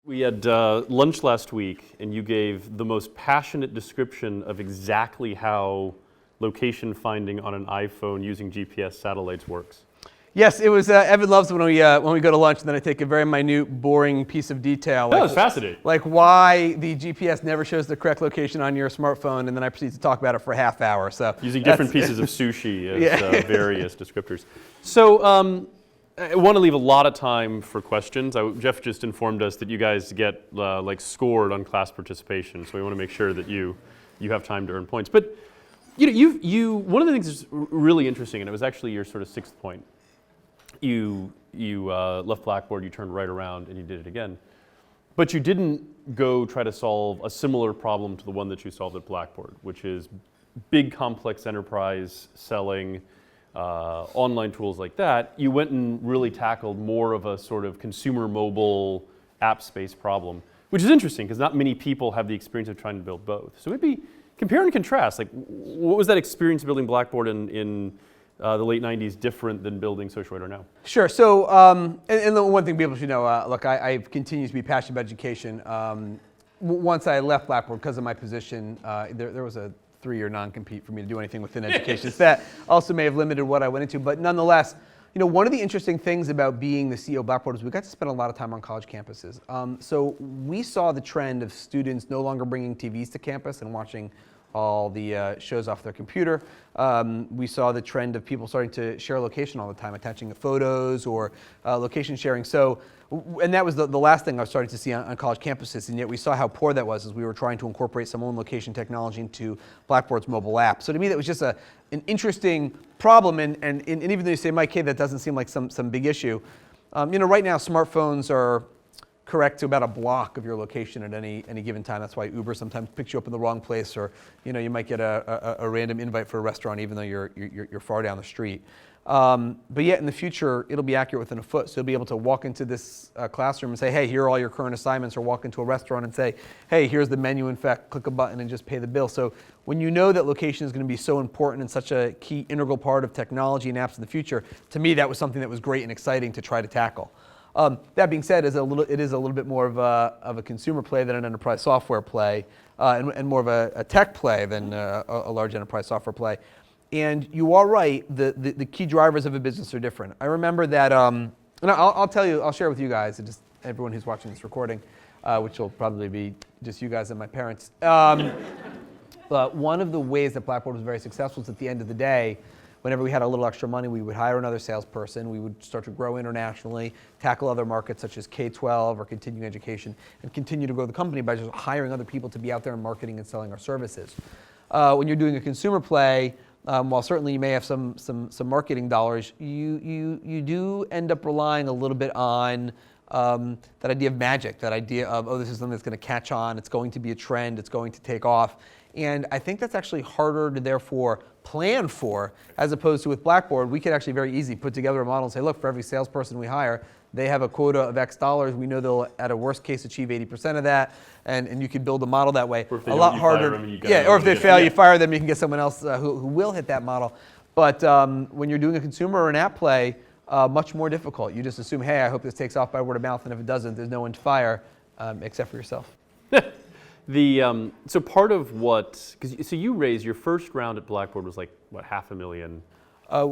We had lunch last week, and you gave the most passionate description of exactly how location finding on an iPhone using GPS satellites works. Yes, it was. Evan loves when we go to lunch, and then I take a very minute, boring piece of detail. That was fascinating. Like why the GPS never shows the correct location on your smartphone, and then I proceed to talk about it for a half hour. So using different pieces of sushi as various descriptors. So I want to leave a lot of time for questions. Jeff just informed us that you guys get like scored on class participation, so we want to make sure that you have time to earn points. But you one of the things that's really interesting, and it was actually your sort of sixth point. You left Blackboard, you turned right around, and you did it again. But you didn't go try to solve a similar problem to the one that you solved at Blackboard, which is big, complex enterprise selling, online tools like that. You went and really tackled more of a sort of consumer mobile app space problem, which is interesting because not many people have the experience of trying to build both. So maybe compare and contrast. Like, what was that experience building Blackboard in the late 90s different than building Social Radar now? Sure. So, and the one thing people should know, look, I continue to be passionate about education. Once I left Blackboard because of my position, there was a 3-year non-compete for me to do anything within education. So that also may have limited what I went into. But nonetheless, one of the interesting things about being the CEO of Blackboard is we got to spend a lot of time on college campuses. So we saw the trend of students no longer bringing TVs to campus and watching all the shows off their computer. We saw the trend of people starting to share location all the time, attaching photos or location sharing. So, and that was the last thing I was starting to see on college campuses, and yet we saw how poor that was as we were trying to incorporate some own location technology into Blackboard's mobile app. So to me, that was just an interesting problem, and even though you say, Mike, hey, that doesn't seem like some big issue. Right now smartphones are correct to about a block of your location at any given time. That's why Uber sometimes picks you up in the wrong place, or you might get a random invite for a restaurant even though you're far down the street. But yet in the future, it'll be accurate within a foot. So you'll be able to walk into this classroom and say, hey, here are all your current assignments, or walk into a restaurant and say, hey, here's the menu. In fact, click a button and just pay the bill. So when you know that location is going to be so important and such a key integral part of technology and apps in the future, to me that was something that was great and exciting to try to tackle. That being said, it is a little bit more of a consumer play than an enterprise software play, and more of a tech play than a large enterprise software play. And you are right, the key drivers of a business are different. I remember that, and I'll share with you guys, and just everyone who's watching this recording, which will probably be just you guys and my parents. But one of the ways that Blackboard was very successful is at the end of the day, whenever we had a little extra money, we would hire another salesperson. We would start to grow internationally, tackle other markets such as K-12 or continuing education, and continue to grow the company by just hiring other people to be out there and marketing and selling our services. When you're doing a consumer play, while certainly you may have some marketing dollars, you do end up relying a little bit on that idea of magic, that idea of, oh, this is something that's going to catch on, it's going to be a trend, it's going to take off. And I think that's actually harder to therefore plan for, as opposed to with Blackboard. We could actually very easily put together a model and say, look, for every salesperson we hire, they have a quota of X dollars. We know they'll, at a worst case, achieve 80% of that, and you could build a model that way. Or if they a lot harder. Or if they fail, you fire them. You can get someone else who will hit that model. But when you're doing a consumer or an app play, much more difficult. You just assume, hey, I hope this takes off by word of mouth, and if it doesn't, there's no one to fire except for yourself. So part of so you raised your first round at Blackboard was like, what, $500,000?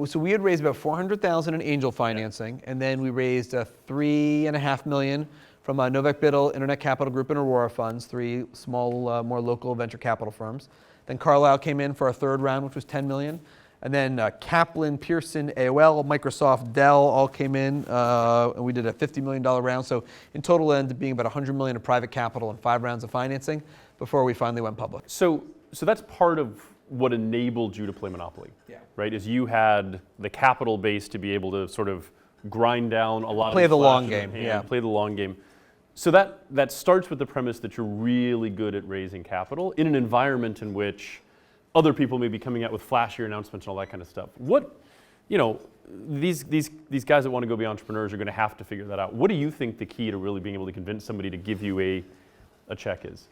So we had raised about $400,000 in angel financing, and then we raised $3.5 million from Novak Biddle, Internet Capital Group, and Aurora Funds, 3 small, more local venture capital firms. Then Carlyle came in for our third round, which was $10 million. And then Kaplan, Pearson, AOL, Microsoft, Dell all came in, and we did a $50 million round. So in total, it ended up being about $100 million of private capital and 5 rounds of financing before we finally went public. So that's part of what enabled you to play Monopoly, right? Is you had the capital base to be able to sort of grind down a lot of play the long game, play the long game. So that starts with the premise that you're really good at raising capital in an environment in which other people may be coming out with flashier announcements and all that kind of stuff. These guys that want to go be entrepreneurs are going to have to figure that out. What do you think the key to really being able to convince somebody to give you a check is?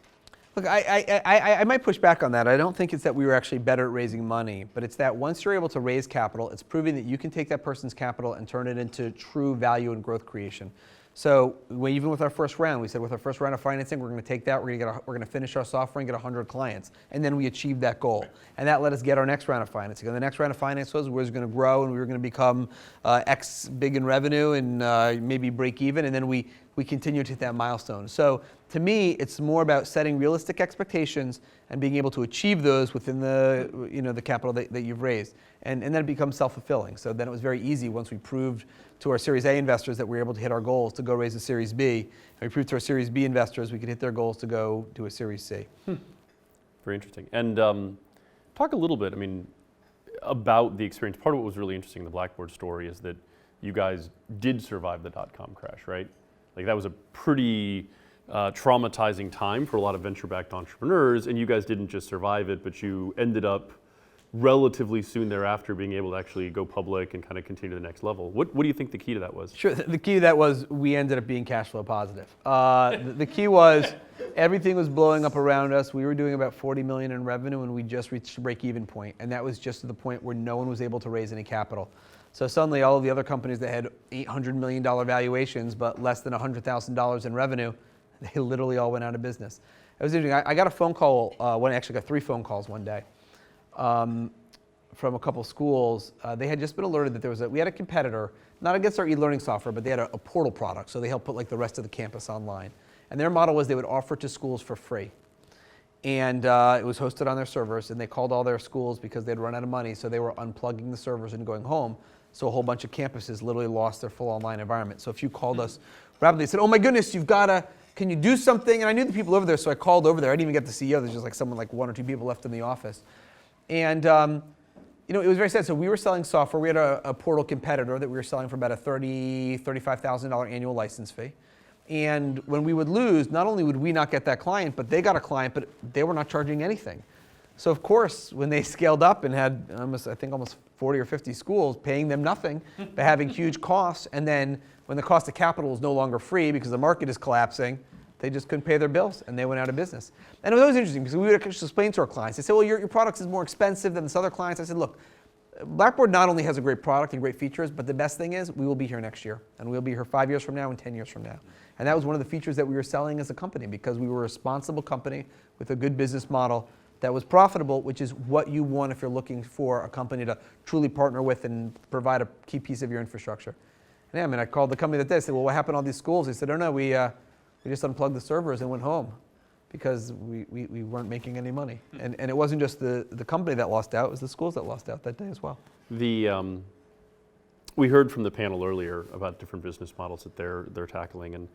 Look, I might push back on that. I don't think it's that we were actually better at raising money, but it's that once you're able to raise capital, it's proving that you can take that person's capital and turn it into true value and growth creation. So even with our first round, we said with our first round of financing, we're going to take that, we're going to finish our software and get 100 clients. And then we achieved that goal. And that let us get our next round of financing. And the next round of finance was we were going to grow and we were going to become X big in revenue and maybe break even. And then we continued to hit that milestone. So to me, it's more about setting realistic expectations and being able to achieve those within the capital that you've raised. And then it becomes self-fulfilling. So then it was very easy once we proved to our Series A investors that we were able to hit our goals to go raise a Series B. And we proved to our Series B investors we could hit their goals to go do a Series C. Very interesting. And talk a little bit, about the experience. Part of what was really interesting in the Blackboard story is that you guys did survive the dot-com crash, right? Like that was a pretty traumatizing time for a lot of venture-backed entrepreneurs, and you guys didn't just survive it, but you ended up relatively soon thereafter being able to actually go public and kind of continue to the next level. What do you think the key to that was? Sure, the key to that was we ended up being cash flow positive. The key was everything was blowing up around us. We were doing about 40 million in revenue and we just reached the break-even point. And that was just to the point where no one was able to raise any capital. So suddenly all of the other companies that had $800 million valuations but less than $100,000 in revenue, they literally all went out of business. It was interesting. I got a phone call, I actually got 3 phone calls one day. From a couple schools. They had just been alerted that we had a competitor, not against our e-learning software, but they had a portal product, so they helped put like the rest of the campus online. And their model was they would offer it to schools for free. And it was hosted on their servers, and they called all their schools because they'd run out of money, so they were unplugging the servers and going home. So a whole bunch of campuses literally lost their full online environment. So if you called us rapidly, said, oh my goodness, can you do something? And I knew the people over there, so I called over there. I didn't even get the CEO. There's just like 1 or 2 people left in the office. And it was very sad. So we were selling software. We had a portal competitor that we were selling for about a $35,000 annual license fee. And when we would lose, not only would we not get that client, but they got a client, but they were not charging anything. So of course, when they scaled up and had almost 40 or 50 schools paying them nothing, but having huge costs, and then when the cost of capital is no longer free because the market is collapsing, they just couldn't pay their bills, and they went out of business. And it was always interesting because we would actually explain to our clients. They said, well, your product is more expensive than this other clients. I said, look, Blackboard not only has a great product and great features, but the best thing is we will be here next year. And we'll be here 5 years from now and 10 years from now. And that was one of the features that we were selling as a company because we were a responsible company with a good business model that was profitable, which is what you want if you're looking for a company to truly partner with and provide a key piece of your infrastructure. And I called the company that day. I said, well, what happened to all these schools? They said, oh no, we just unplugged the servers and went home because we weren't making any money. And it wasn't just the company that lost out, it was the schools that lost out that day as well. We heard from the panel earlier about different business models that they're tackling. And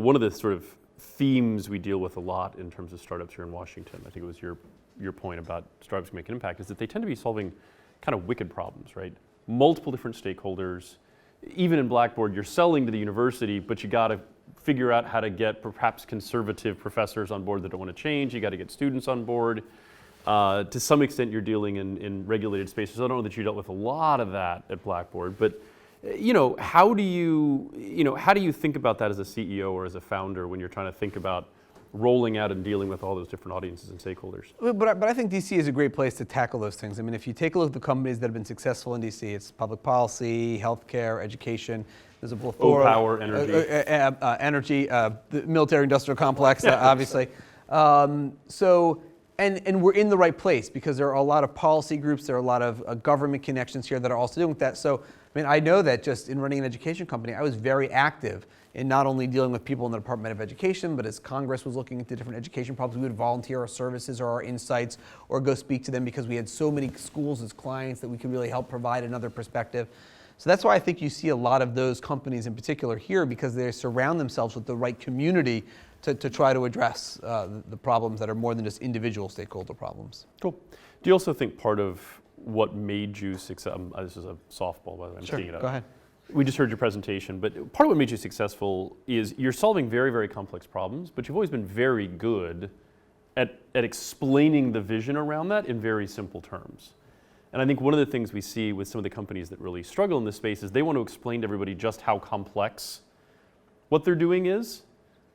one of the sort of themes we deal with a lot in terms of startups here in Washington, I think it was your point about startups making an impact, is that they tend to be solving kind of wicked problems, right? Multiple different stakeholders. Even in Blackboard, you're selling to the university, but you got to figure out how to get perhaps conservative professors on board that don't want to change. You got to get students on board. To some extent, you're dealing in regulated spaces. I don't know that you dealt with a lot of that at Blackboard, but how do you think about that as a CEO or as a founder when you're trying to think about rolling out and dealing with all those different audiences and stakeholders? But I think DC is a great place to tackle those things. If you take a look at the companies that have been successful in DC, it's public policy, healthcare, education. There's a plethora. Power, energy. Energy, the military-industrial complex, obviously. And we're in the right place because there are a lot of policy groups, there are a lot of government connections here that are also doing with that. So, I know that just in running an education company, I was very active in not only dealing with people in the Department of Education, but as Congress was looking into different education problems, we would volunteer our services or our insights or go speak to them because we had so many schools as clients that we could really help provide another perspective. So that's why I think you see a lot of those companies in particular here because they surround themselves with the right community to try to address the problems that are more than just individual stakeholder problems. Cool. Do you also think part of what made you successful, this is a softball by the way, I'm teeing it up. Go ahead. We just heard your presentation, but part of what made you successful is you're solving very, very complex problems, but you've always been very good at explaining the vision around that in very simple terms. And I think one of the things we see with some of the companies that really struggle in this space is they want to explain to everybody just how complex what they're doing is,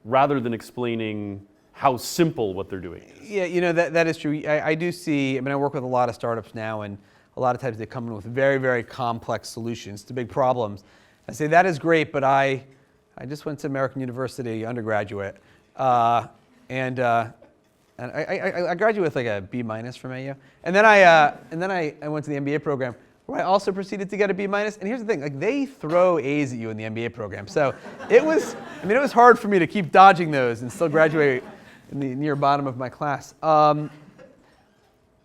rather than explaining how simple what they're doing is. Yeah, that is true. I do see, I work with a lot of startups now, and a lot of times they come in with very, very complex solutions to big problems. I say, that is great, but I I just went to American University undergraduate, and I graduated with like a B- from AU, and then I went to the MBA program where I also proceeded to get a B-. And here's the thing, like they throw A's at you in the MBA program, so it was hard for me to keep dodging those and still graduate in the near bottom of my class.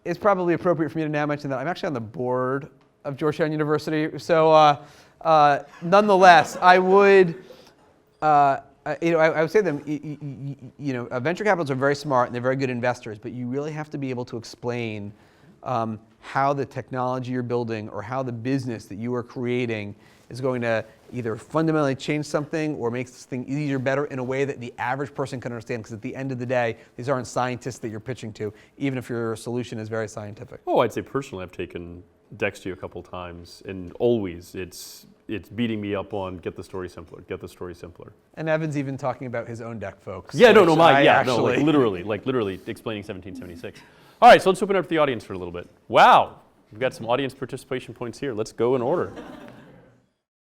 It's probably appropriate for me to now mention that I'm actually on the board of Georgetown University, so nonetheless, I would. I would say to them, venture capitalists are very smart and they're very good investors, but you really have to be able to explain how the technology you're building or how the business that you are creating is going to either fundamentally change something or make this thing easier, better in a way that the average person can understand. Because at the end of the day, these aren't scientists that you're pitching to, even if your solution is very scientific. Oh, I'd say personally, I've taken decks to you a couple of times, and always it's beating me up on get the story simpler, get the story simpler. And Evan's even talking about his own deck, folks. Yeah, literally explaining 1776. All right, so let's open it up to the audience for a little bit. Wow, we've got some audience participation points here. Let's go in order.